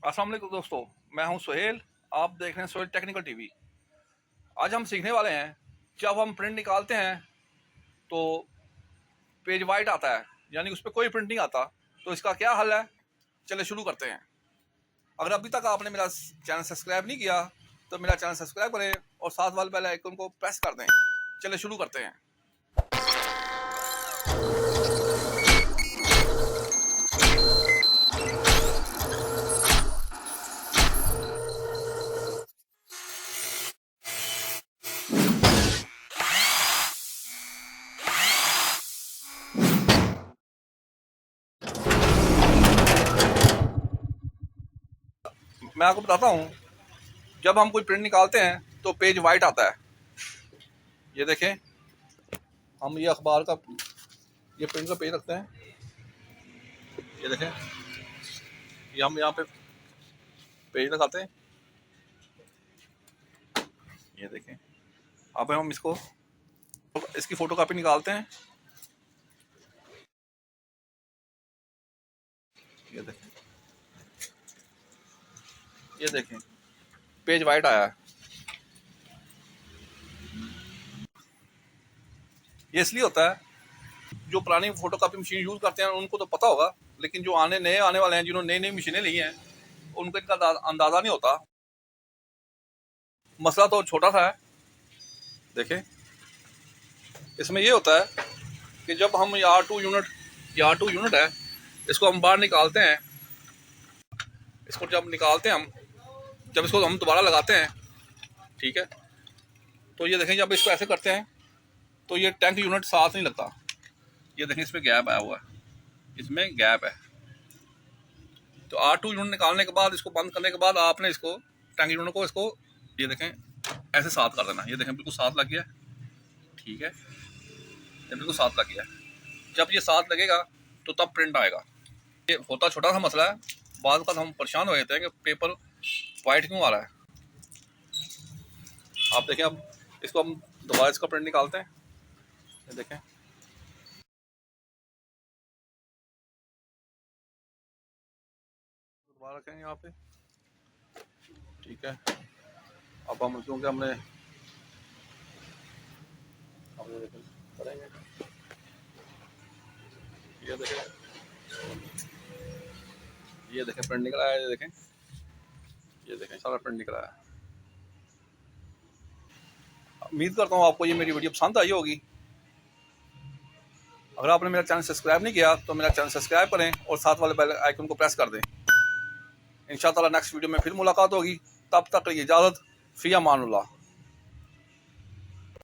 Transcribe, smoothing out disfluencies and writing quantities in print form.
अस्सलाम वालेकुम दोस्तों, मैं हूं सुहेल। आप देख रहे हैं सुहेल टेक्निकल टीवी। आज हम सीखने वाले हैं, जब हम प्रिंट निकालते हैं तो पेज वाइट आता है, यानी उस पर कोई प्रिंट नहीं आता। तो इसका क्या हल है, चले शुरू करते हैं। अगर अभी तक आपने मेरा चैनल सब्सक्राइब नहीं किया तो मेरा चैनल सब्सक्राइब करें और साथ वाले बेल आइकन को प्रेस कर दें। चले शुरू करते हैं। मैं आपको बताता हूँ, जब हम कोई प्रिंट निकालते हैं तो पेज वाइट आता है। ये देखें, हम ये अखबार का ये प्रिंट का पेज रखते हैं। ये देखें, ये हम यहाँ पे पेज लगाते हैं। ये देखें, अब हम इसकी फोटोकॉपी निकालते हैं। ये देखें, ये देखें, पेज वाइट आया है। ये इसलिए होता है, जो पुरानी फोटोकॉपी मशीन यूज करते हैं उनको तो पता होगा, लेकिन जो नए आने वाले हैं, जिन्होंने नई नई मशीनें ली हैं, उनको इनका अंदाजा नहीं होता। मसला तो छोटा सा है। देखें, इसमें ये होता है कि जब हम ये R2 यूनिट है, इसको हम बाहर निकालते हैं। इसको जब इसको हम दोबारा लगाते हैं, ठीक है, तो ये देखें, जब इसको ऐसे करते हैं तो ये टैंक यूनिट साथ नहीं लगता। ये देखें, इसमें गैप आया हुआ है, इसमें गैप है। तो R2 यूनिट निकालने के बाद, इसको बंद करने के बाद, आपने इसको टैंक यूनिट को ये देखें ऐसे साथ कर देना। ये देखें, बिल्कुल साथ लग गया, ठीक है, ये बिल्कुल साथ लग गया। जब ये साथ लगेगा तो तब प्रिंट आएगा। ये होता छोटा सा मसला है, बाद में हम परेशान हो जाते हैं कि पेपर वाइट क्यों आ रहा है। आप देखें, अब इसको हम दोबारा इसका प्रिंट निकालते हैं। ये देखें, दोबारा रखें यहाँ पे, ठीक है। अब हम क्योंकि हमने देखें करेंगे। ये देखें प्रिंट निकला है। ये देखें सारा प्रिंट निकला है। उम्मीद करता हूँ आपको ये मेरी वीडियो पसंद आई होगी। अगर आपने मेरा चैनल सब्सक्राइब नहीं किया तो मेरा चैनल सब्सक्राइब करें और साथ वाले बेल आइकन को प्रेस कर दें। इंशाअल्लाह नेक्स्ट वीडियो में फिर मुलाकात होगी। तब तक के लिए इजाज़त। फ़ी अमानुल्लाह।